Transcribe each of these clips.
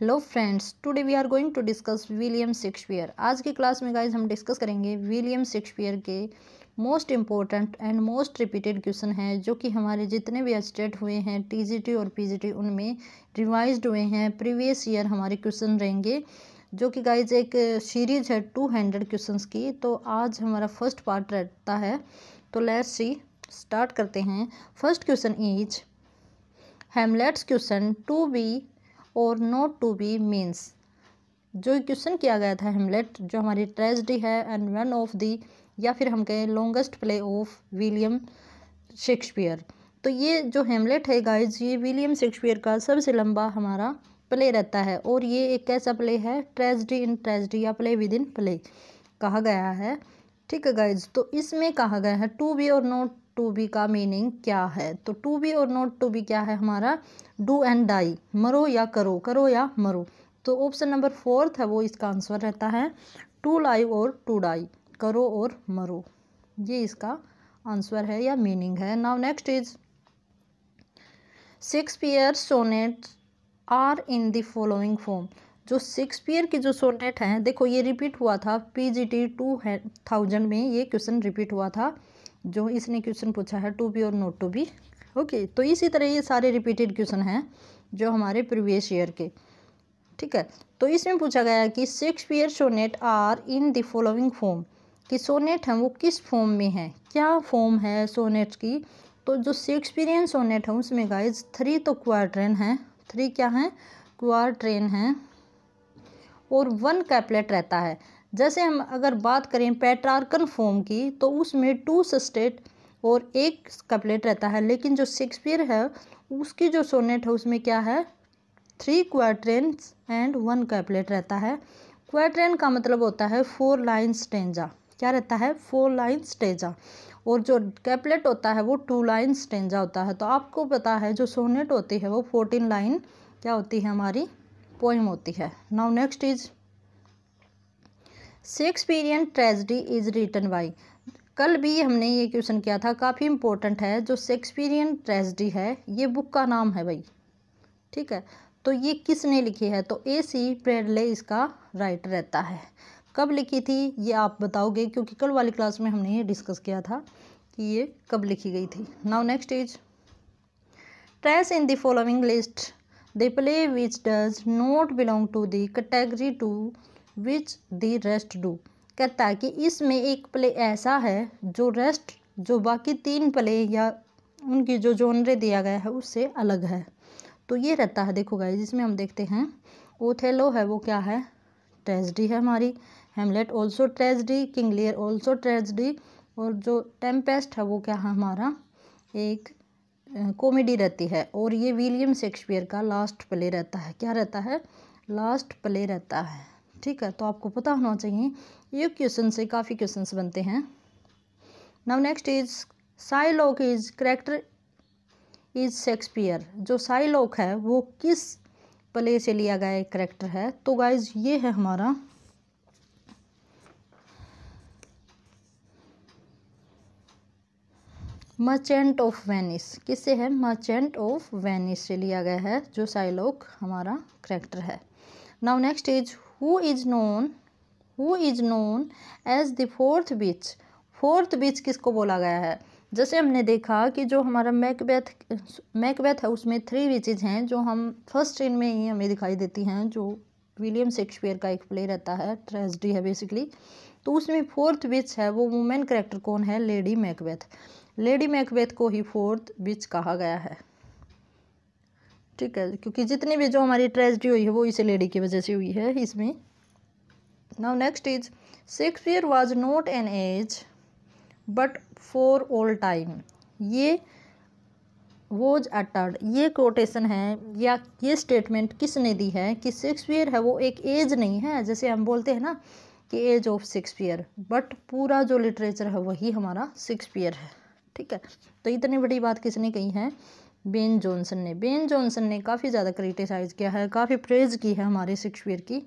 Hello friends, today we are going to discuss William Shakespeare. आज की class में guys हम डिस्कस करेंगे विलियम शेक्सपियर के most important and most repeated question हैं जो कि हमारे जितने भी एस्टेट हुए हैं टीजीटी और पीजीटी उनमें रिवाइज्ड हुए हैं। प्रीवियस ईयर हमारे क्वेश्चन रहेंगे जो कि गाइज एक सीरीज है 200 क्वेश्चंस की। तो आज हमारा फर्स्ट पार्ट रहता है, तो लेट्स सी स्टार्ट करते हैं। First question is Hamlet's question to be और नॉट टू बी मीन्स। जो क्वेश्चन किया गया था हेमलेट जो हमारी ट्रेजेडी है एंड वन ऑफ दी या फिर हम कहें longest play of William Shakespeare. तो ये जो हेमलेट है गाइज ये विलियम शेक्सपियर का सबसे लंबा हमारा प्ले रहता है और ये एक कैसा प्ले है, ट्रेजेडी इन ट्रेजेडी या प्ले विद इन प्ले कहा गया है। ठीक है गाइज, तो इसमें कहा गया है टू बी और नॉट टू बी का मीनिंग क्या है। तो टू बी और नॉट टू बी क्या है हमारा, डू एंड डाई, मरो या करो, करो या मरो। तो ऑप्शन नंबर 4 है वो इसका आंसर रहता है, टू लाइव और टू डाई, करो और मरो। ये इसका आंसर है या मीनिंग है। Now next is Shakespeare sonnets are in the following form. जो शेक्सपियर की जो सोनेट हैं, देखो ये रिपीट हुआ था पीजीटी 2000 में, ये क्वेश्चन रिपीट हुआ था जो इसने क्वेश्चन पूछा है टू बी और नॉट टू बी। ओके, तो इसी तरह ये सारे रिपीटेड क्वेश्चन हैं जो हमारे प्रीवियस ईयर के। ठीक है, तो इसमें पूछा गया है कि Shakespeare sonnet are in the following form, कि सोनेट हैं वो किस फॉर्म में है, क्या फॉर्म है सोनेट की। तो जो शेक्सपियरियन सोनेट है उसमें गाइज 3 तो क्वार्ट्रेन हैं, 3 क्या हैं, क्वार्ट्रेन हैं और 1 कैपलेट रहता है। जैसे हम अगर बात करें पेट्रार्कन फॉर्म की तो उसमें 2 सस्टेट और 1 कैपलेट रहता है, लेकिन जो शेक्सपियर है उसकी जो सोनेट है उसमें क्या है, 3 क्वार्ट्रेन्स एंड 1 कैपलेट रहता है। क्वार्ट्रेन का मतलब होता है 4 लाइन स्टेंजा, क्या रहता है, 4 लाइन स्टेंजा, और जो कैपलेट होता है वो 2 लाइन स्टेंजा होता है। तो आपको पता है जो सोनेट होती है वो 14 लाइन क्या होती है, हमारी पोइम होती है। Now next is Shakespearean tragedy is written by. कल भी हमने ये क्वेश्चन किया था, काफ़ी इंपॉर्टेंट है। जो शेक्सपियरियन ट्रेजेडी है ये बुक का नाम है भाई, ठीक है। तो ये किसने लिखी है, तो AC प्रेडले इसका राइटर रहता है। कब लिखी थी ये आप बताओगे, क्योंकि कल वाली क्लास में हमने ये डिस्कस किया था कि ये कब लिखी गई थी। Now next is trace in the following list the play which does not belong to the category to which the rest do. कहता है कि इसमें एक प्ले ऐसा है जो रेस्ट, जो बाकी 3 प्ले या उनकी जो जॉनरे दिया गया है उससे अलग है। तो ये रहता है, देखो गाइस जिसमें हम देखते हैं ओथेलो है वो क्या है, ट्रेजेडी है हमारी, Hamlet also tragedy, King Lear also tragedy, और जो टेम्पेस्ट है वो क्या है हमारा, एक कॉमेडी रहती है। और ये विलियम शेक्सपियर का लास्ट प्ले रहता है, क्या रहता है, लास्ट प्ले रहता है। ठीक है, तो आपको पता होना चाहिए, ये क्वेश्चन से काफ़ी क्वेश्चंस बनते हैं। Now next is Psylocke is character is Shakespeare. जो साइलॉक है वो किस प्ले से लिया गया एक करेक्टर है, तो गाइज ये है हमारा मर्चेंट ऑफ वेनिस। किससे है, मर्चेंट ऑफ वेनिस से लिया गया है जो साइलॉक हमारा करेक्टर है। Now next is who is known as the fourth witch. Fourth witch किसको बोला गया है, जैसे हमने देखा कि जो हमारा मैकबेथ है उसमें 3 विचेज हैं जो हम फर्स्ट सीन में ही हमें दिखाई देती हैं, जो विलियम शेक्सपियर का एक प्ले रहता है, ट्रेजेडी है बेसिकली। तो उसमें 4th विच है वो वुमेन कैरेक्टर कौन है, लेडी मैकबेथ। लेडी मैकबेथ को ही 4th विच कहा गया है। ठीक है, क्योंकि जितनी भी जो हमारी ट्रेजेडी हुई है वो इस लेडी की वजह से हुई है इसमें। Now next is Shakespeare was not an age but for all time. ये वॉज अटर्ड, ये कोटेशन है या ये स्टेटमेंट किसने दी है कि शेक्सपियर है वो एक एज नहीं है, जैसे हम बोलते हैं ना कि एज ऑफ शेक्सपियर, बट पूरा जो लिटरेचर है वही हमारा शेक्सपियर है। ठीक है, तो इतनी बड़ी बात किसने कही है, बेन जॉनसन ने। बेन जॉनसन ने काफ़ी ज़्यादा क्रिटिसाइज़ किया है, काफ़ी प्रेज की है हमारे शेक्सपियर की।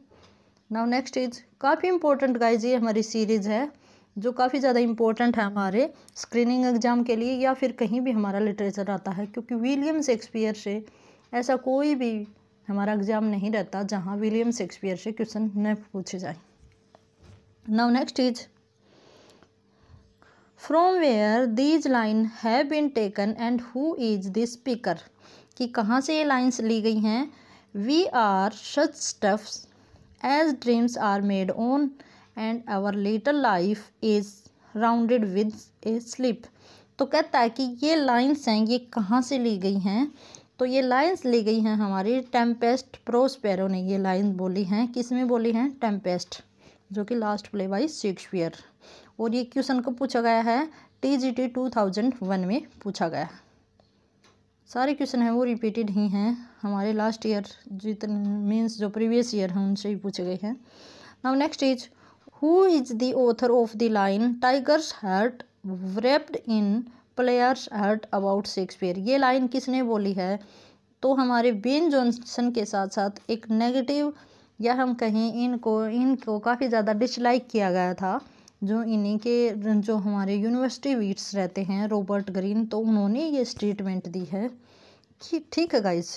नाउ नेक्स्ट इज काफ़ी इंपॉर्टेंट गाइज, ये हमारी सीरीज़ है जो काफ़ी ज़्यादा इंपॉर्टेंट है हमारे स्क्रीनिंग एग्जाम के लिए या फिर कहीं भी हमारा लिटरेचर आता है, क्योंकि विलियम शेक्सपियर से ऐसा कोई भी हमारा एग्जाम नहीं रहता जहाँ विलियम शेक्सपियर से क्वेश्चन न पूछे जाए। Now next is from where these line have been taken and who is the speaker, कि कहाँ से ये लाइन्स ली गई हैं। We are such stuffs as dreams are made on and our little life is rounded with a slip. तो कहता है कि ये लाइन्स हैं, ये कहाँ से ली गई हैं। तो ये लाइन्स ली गई हैं हमारी टेम्पेस्ट प्रोस्पेरो ने ये लाइन बोली हैं। किस में बोली हैं? टेम्पेस्ट, जो कि लास्ट प्ले बाय शेक्सपियर। और ये क्वेश्चन कब पूछा गया है? TGT 2001 में पूछा गया। सारे क्वेश्चन हैं वो रिपीटेड ही हैं, हमारे लास्ट ईयर जितने मीन्स जो प्रीवियस ईयर हैं उनसे ही पूछे गए हैं। Now next is who is the author of the line tigers heart wrapped in players heart about Shakespeare. ये लाइन किसने बोली है? तो हमारे बेन जॉनसन के साथ साथ एक नेगेटिव या हम कहें इनको काफ़ी ज़्यादा डिसलाइक किया गया था, जो इन्हीं के जो हमारे यूनिवर्सिटी वीट्स रहते हैं रॉबर्ट ग्रीन, तो उन्होंने ये स्टेटमेंट दी है कि ठीक है guys.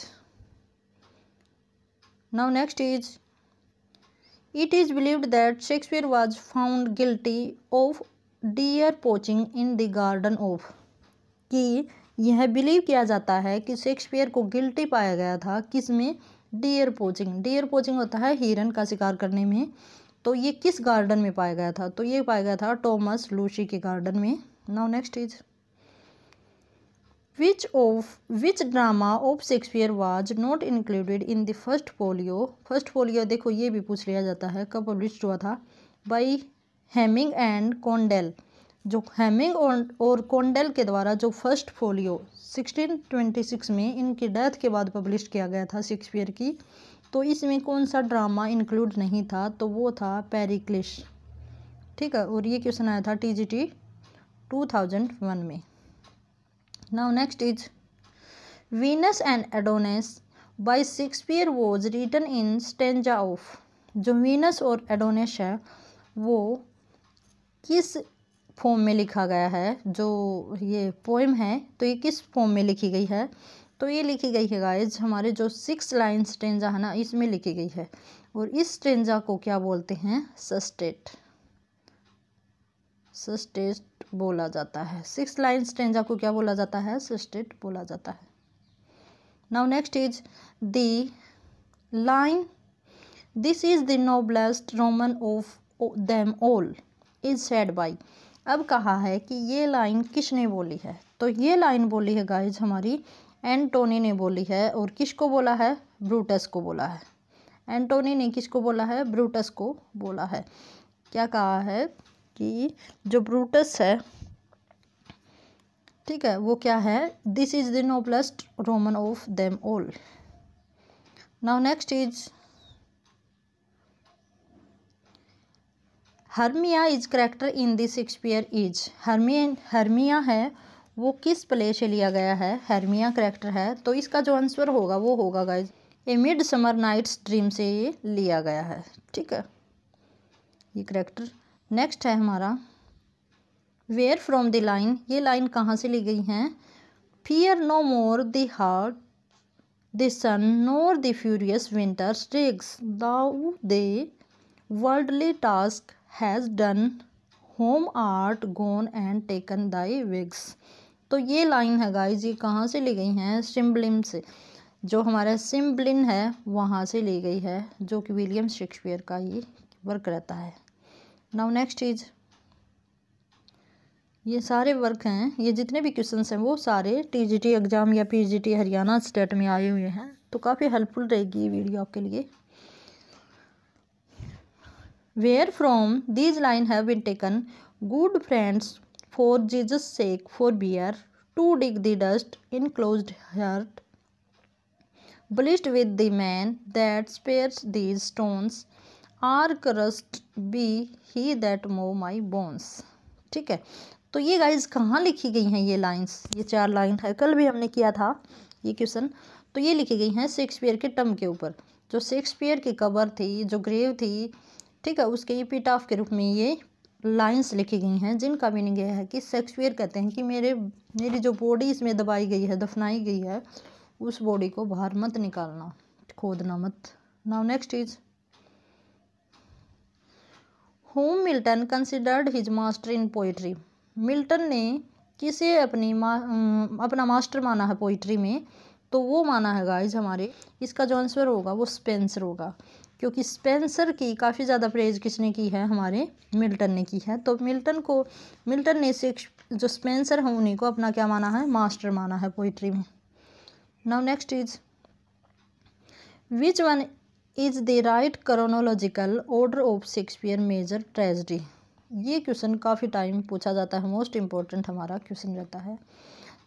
Now next is it is believed that Shakespeare was found guilty of dear poaching in the garden of, कि यह बिलीव किया जाता है कि शेक्सपियर को गिल्टी पाया गया था किस में? Dear poaching. डियर पोचिंग होता है हिरन का शिकार करने में। तो ये किस गार्डन में पाया गया था? तो ये पाया गया था थॉमस लूसी के गार्डन में। Now next is which drama of Shakespeare was not included in the first folio. First folio देखो ये भी पूछ लिया जाता है, कब पब्लिश हुआ था? By Heming and Condell. जो हेमिंग और कॉन्डेल के द्वारा जो फर्स्ट फोलियो 1626 में इनकी डेथ के बाद पब्लिश किया गया था शेक्सपियर की, तो इसमें कौन सा ड्रामा इंक्लूड नहीं था? तो वो था पेरिक्लिस। ठीक है, और ये क्वेश्चन आया था TGT 2001 में। Now next is Venus and Adonis by Shakespeare was written in stanza of. जो वीनस और एडोनिस है वो किस फॉर्म में लिखा गया है? जो ये पोएम है तो ये किस फॉर्म में लिखी गई है? तो ये लिखी गई है गाइज हमारे जो 6 लाइन स्टेंजा है ना, इसमें लिखी गई है। और इस स्टेंजा को क्या बोलते हैं? सस्टेट। सस्टेट बोला जाता है। 6 लाइन स्टेंजा को क्या बोला जाता है? सस्टेट बोला जाता है। Now next is the line this is the noblest Roman of them all is said by. अब कहा है कि ये लाइन किसने बोली है? तो ये लाइन बोली है गाइज हमारी एंटोनी ने बोली है। और किसको बोला है? ब्रूटस को बोला है। एंटोनी ने किसको बोला है? ब्रूटस को बोला है। क्या कहा है कि जो ब्रूटस है, ठीक है, वो क्या है? This is the noblest Roman of them all. Now next is Hermia is character in the Shakespeare is. Hermia है वो किस प्ले से लिया गया है? हर्मिया करेक्टर है, तो इसका जो आंसर होगा वो होगा गाइज ए मिड समर नाइट्स ड्रीम से ये लिया गया है। ठीक है, ये करेक्टर। नेक्स्ट है हमारा वेयर फ्रॉम द लाइन। ये लाइन कहाँ से ली गई हैं? Fear no more the heart the sun nor the furious winter strikes thou thy worldly task has done home art gone and taken thy wages. तो ये लाइन है guys, ये कहाँ से ली गई हैं? सिम्बलिन से। जो हमारा सिम्बलिन है वहाँ से ली गई है, जो कि विलियम शेक्सपियर का ये वर्क रहता है। नाउ नेक्स्ट इज ये सारे वर्क हैं, ये जितने भी क्वेश्चंस हैं वो सारे TGT एग्ज़ाम या PGT हरियाणा स्टेट में आए हुए हैं, तो काफ़ी हेल्पफुल रहेगी ये वीडियो आपके लिए। Where from these lines have been taken, good friends for Jesus' sake forbear to dig the dust enclosed heart, blessed with the man that spares these stones, are cursed be he that mow my bones। ठीक है, तो ये guys कहाँ लिखी गई हैं ये lines? ये 4 लाइन है, कल भी हमने किया था ये क्वेश्चन। तो ये लिखी गई हैं शेक्सपियर के टम के ऊपर, जो शेक्सपियर की कबर थी, जो ग्रेव थी, ठीक है, उसके एपिटाफ के रूप में ये लाइंस लिखी गई हैं, जिनका मीनिंग यह है कि शेक्सपियर कहते हैं कि मेरी जो बॉडी इसमें दबाई गई है, दफनाई गई है, उस बॉडी को बाहर मत निकालना। खोदना मत। Now next is home Milton considered his master in poetry. Milton ने किसे अपना मास्टर माना है पोइट्री में, तो वो माना है गाइज हमारे, इसका जो आंसर होगा वो स्पेंसर होगा, क्योंकि स्पेंसर की काफ़ी ज़्यादा प्रेज किसने की है, हमारे मिल्टन ने की है। तो मिल्टन ने जो स्पेंसर है उन्हीं को अपना क्या माना है, मास्टर माना है पोइट्री में। Now next is which one is the right chronological order of Shakespeare major tragedy. ये क्वेश्चन काफ़ी टाइम पूछा जाता है, मोस्ट इम्पोर्टेंट हमारा क्वेश्चन रहता है।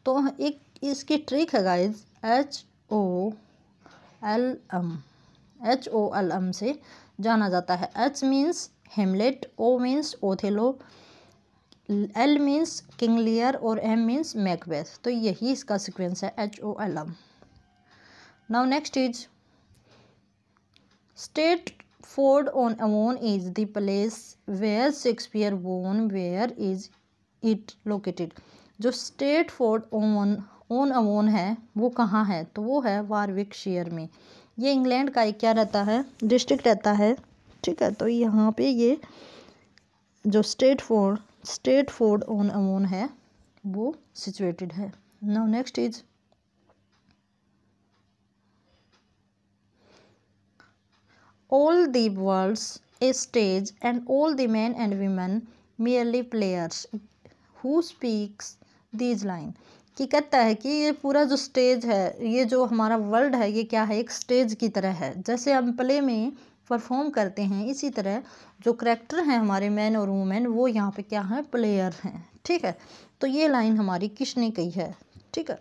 तो एक इसकी ट्रिक है गाइज, HOLM से जाना जाता है। H मीन्स हेमलेट, O means Othello, L means King Lear और M मीन्स मैकबेथ। तो यही इसका सीक्वेंस है, HOLM। Now next is Stratford on Avon is the place where Shakespeare born, where is it located. जो स्टेटफोर्ड ऑन अवोन है वो कहाँ है, तो वो है वारविकशायर में। ये इंग्लैंड का एक क्या रहता है, डिस्ट्रिक्ट रहता है, ठीक है। तो यहाँ पे ये जो स्टेटफोर्ड ऑन अवोन है वो सिचुएटेड है। Now next is all the world's a stage and all the man and women merely players who speaks these line. कि कहता है कि ये पूरा जो स्टेज है, ये जो हमारा वर्ल्ड है, ये क्या है, एक स्टेज की तरह है। जैसे हम प्ले में परफॉर्म करते हैं, इसी तरह जो करैक्टर हैं हमारे मैन और वुमेन, वो यहाँ पे क्या है, प्लेयर हैं, ठीक है। तो ये लाइन हमारी किसने कही है, ठीक है।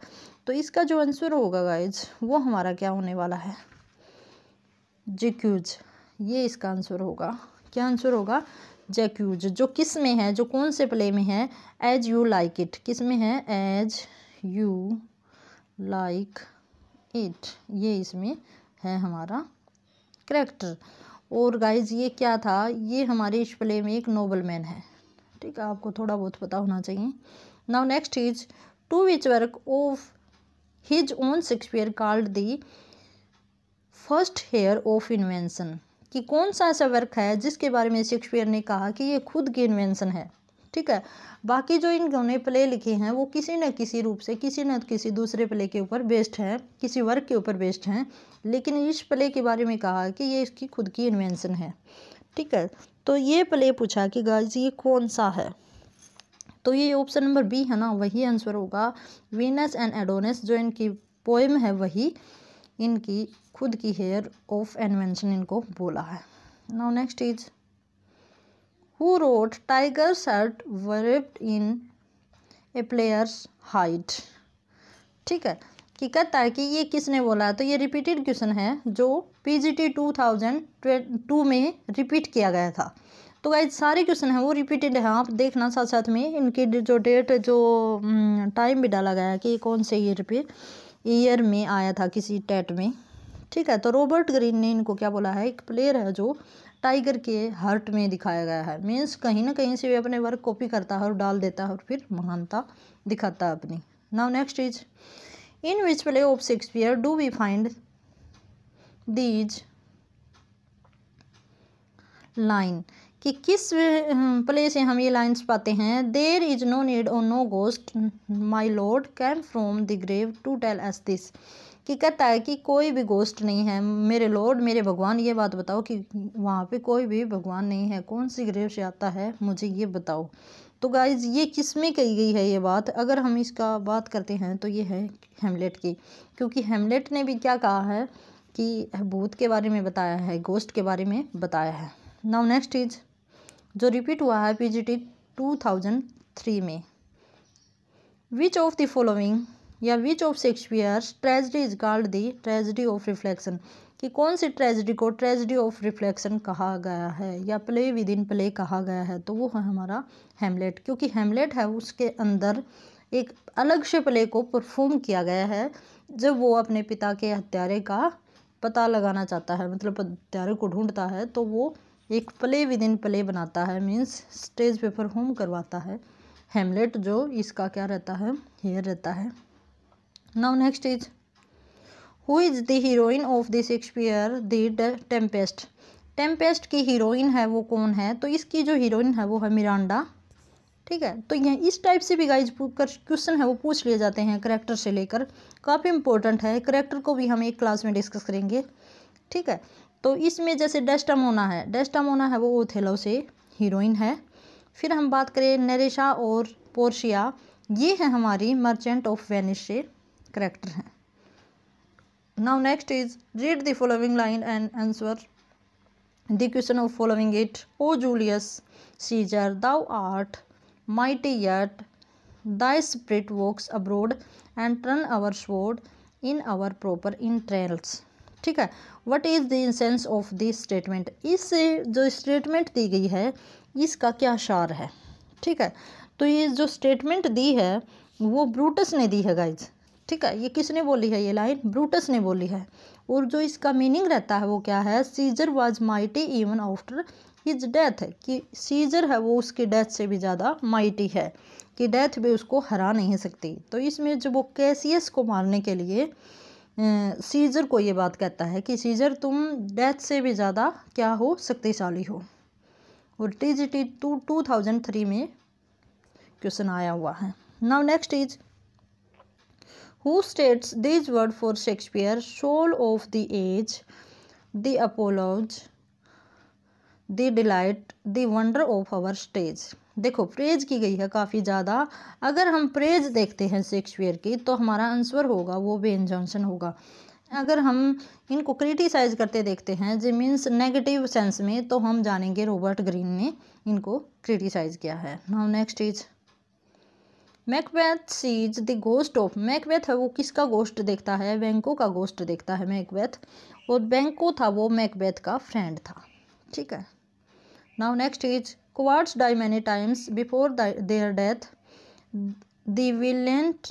तो इसका जो आंसर होगा गाइज वो हमारा क्या होने वाला है, जैक्यूज। ये इसका आंसर होगा, क्या आंसर होगा, जैक्यूज। जो किस में है, जो कौन से प्ले में है, एज यू लाइक इट। किस में है, एज यू लाइक इट, ये इसमें है हमारा करैक्टर। और गाइज ये क्या था, ये हमारे इस प्ले में एक नोबलमैन है, ठीक है, आपको थोड़ा बहुत पता होना चाहिए। Now next is to which work of his own Shakespeare called the first heir of invention. कि कौन सा ऐसा वर्क है जिसके बारे में शेक्सपियर ने कहा कि ये खुद की इन्वेंशन है, ठीक है। बाकी जो इन्होंने प्ले लिखे हैं वो किसी न किसी रूप से किसी न किसी दूसरे प्ले के ऊपर बेस्ड है, किसी वर्क के ऊपर बेस्ड हैं, लेकिन इस प्ले के बारे में कहा कि ये इसकी खुद की इन्वेंशन है, ठीक है। तो ये प्ले पूछा कि गाइस ये कौन सा है, तो ये ऑप्शन नंबर बी है ना, वही आंसर होगा, वीनस एंड एडोनिस। जो इनकी पोएम है वही इनकी खुद की हेयर ऑफ इन्वेंशन इनको बोला है। Now next is who wrote tiger shirt wrapped in a player's hide. ठीक है, कि कहता है कि ये किसने बोला है, तो ये रिपीटेड क्वेश्चन है जो PGT 2002 में रिपीट किया गया था। तो गाइस सारे क्वेश्चन हैं वो रिपीटेड है, आप देखना साथ साथ में इनकी जो डेट जो टाइम भी डाला गया है कि कौन से ईयर में आया था किसी टेट में। ठीक है, तो रॉबर्ट ग्रीन ने इनको क्या बोला है, एक प्लेयर है जो टाइगर के हार्ट में दिखाया गया है। मीन्स कहीं ना कहीं से भी अपने वर्क कॉपी करता है और डाल देता है और फिर महानता दिखाता है अपनी। Now next is in which play of Shakespeare do we find these line, कि किस प्ले से हम ये लाइन्स पाते हैं। देयर इज नो नीड और no ghost my lord came from the grave to tell us this, कि कहता है कि कोई भी गोस्ट नहीं है मेरे लॉर्ड मेरे भगवान, ये बात बताओ कि वहाँ पे कोई भी भगवान नहीं है, कौन सी ग्रेव से आता है मुझे ये बताओ। तो गाइज ये किस में कही गई है ये बात, अगर हम इसका बात करते हैं तो ये है हेमलेट की, क्योंकि हेमलेट ने भी क्या कहा है कि भूत के बारे में बताया है, गोस्ट के बारे में बताया है। नाउ नेक्स्ट इज जो रिपीट हुआ है PGT 2003 में, विच ऑफ द फॉलोइंग या which of Shakespeare's tragedy is called the tragedy of reflection, कि कौन सी ट्रेजेडी को ट्रेजेडी ऑफ रिफ्लेक्शन कहा गया है या प्ले विद इन प्ले कहा गया है, तो वो है हमारा हेमलेट। क्योंकि हेमलेट है उसके अंदर एक अलग से प्ले को परफॉर्म किया गया है जब वो अपने पिता के हत्यारे का पता लगाना चाहता है, मतलब हत्यारे को ढूंढता है, तो वो एक प्ले विद इन प्ले बनाता है, मीन्स स्टेज पे परफॉर्म करवाता है हेमलेट, जो इसका क्या रहता है, हेयर रहता है। Now next is who is the heroine of the Shakespeare the Tempest. Tempest की हीरोइन है वो कौन है, तो इसकी जो हीरोइन है वो है मिरांडा। ठीक है, तो ये इस टाइप से भी गाइज क्वेश्चन है वो पूछ लिए जाते हैं करेक्टर से लेकर, काफ़ी इंपॉर्टेंट है। करेक्टर को भी हम एक क्लास में डिस्कस करेंगे। ठीक है, तो इसमें जैसे डेस्टामोना है, डेस्टामोना है वो ओथेलो से हीरोइन है। फिर हम बात करें नेरेशा और पोर्शिया, ये है हमारी मर्चेंट ऑफ वेनिस से करेक्टर हैं। Now next is read the following line and answer the question of following it. O Julius Caesar thou art mighty yet thy spirit walks abroad and turn our sword in our proper entrails। ठीक है, what is the essence of this statement। इससे जो statement दी गई है इसका क्या सार है। ठीक है, तो ये जो स्टेटमेंट दी है वो ब्रूटस ने दी है गाइज। ठीक है, ये किसने बोली है, ये लाइन ब्रूटस ने बोली है। और जो इसका मीनिंग रहता है वो क्या है, Caesar was mighty even after his death है, कि सीजर है वो उसकी डेथ से भी ज़्यादा माइटी है, कि डेथ भी उसको हरा नहीं सकती। तो इसमें जब वो कैसियस को मारने के लिए सीजर को ये बात कहता है कि सीजर तुम डेथ से भी ज़्यादा क्या हो, शक्तिशाली हो। और TGT 2003 में क्वेश्चन आया हुआ है। Now next is who states this word for Shakespeare, soul of the age, the applause, the delight, the wonder of our stage. देखो प्रेज की गई है काफ़ी ज़्यादा। अगर हम प्रेज देखते हैं शेक्सपियर की तो हमारा आंसर होगा वो बेन जॉनसन होगा। अगर हम इनको क्रिटिसाइज करते देखते हैं जो मीन्स नेगेटिव सेंस में, तो हम जानेंगे रॉबर्ट ग्रीन ने इनको क्रिटिसाइज किया है। Now next is Macbeth sees the ghost of. Macbeth है वो किसका घोस्ट देखता है, बैंको का घोस्ट देखता है मैकबेथ। और बैंको था वो मैकबेथ का फ्रेंड था। ठीक है, now next is cowards die many times before their death, the valiant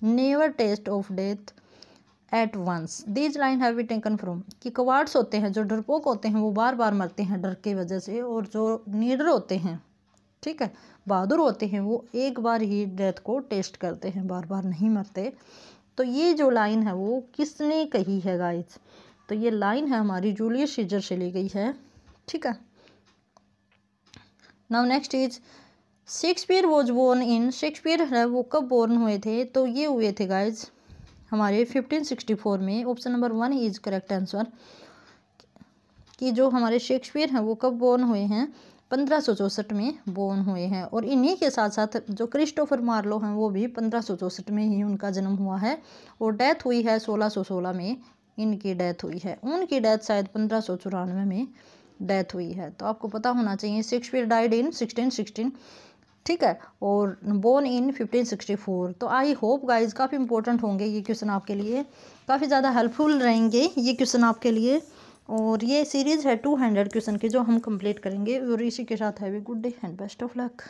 never taste of death at once। these line have been taken from कि cowards होते हैं जो डरपोक होते हैं वो बार बार मरते हैं डर की वजह से, और जो नीडर होते हैं, ठीक है, बहादुर होते हैं, वो एक बार ही डेथ को टेस्ट करते हैं, बार बार नहीं मरते। तो ये जो लाइन है वो किसने कही है गाइस, तो ये लाइन है हमारी जूलियस सीजर से ली गई है। ठीक है, now next is Shakespeare was born in. Shakespeare है वो कब बोर्न हुए थे, तो ये हुए थे गाइज हमारे 1564 में। Option number 1 is correct answer, कि जो हमारे शेक्सपियर हैं वो कब बोर्न हुए हैं, 1564 में बोर्न हुए हैं। और इन्हीं के साथ साथ जो क्रिस्टोफर मार्लो हैं वो भी 1564 में ही उनका जन्म हुआ है, और डेथ हुई है 1616 में इनकी डेथ हुई है। उनकी डेथ शायद 1594 में डेथ हुई है। तो आपको पता होना चाहिए शेक्सपियर डाइड इन 1616। ठीक है, और बोर्न इन 1564। तो आई होप गाइज काफ़ी इंपॉर्टेंट होंगे ये क्वेश्चन आपके लिए, काफ़ी ज़्यादा हेल्पफुल रहेंगे ये क्वेश्चन आपके लिए। और ये सीरीज़ है 200 क्वेश्चन की जो हम कंप्लीट करेंगे। और इसी के साथ have a good day and best of luck.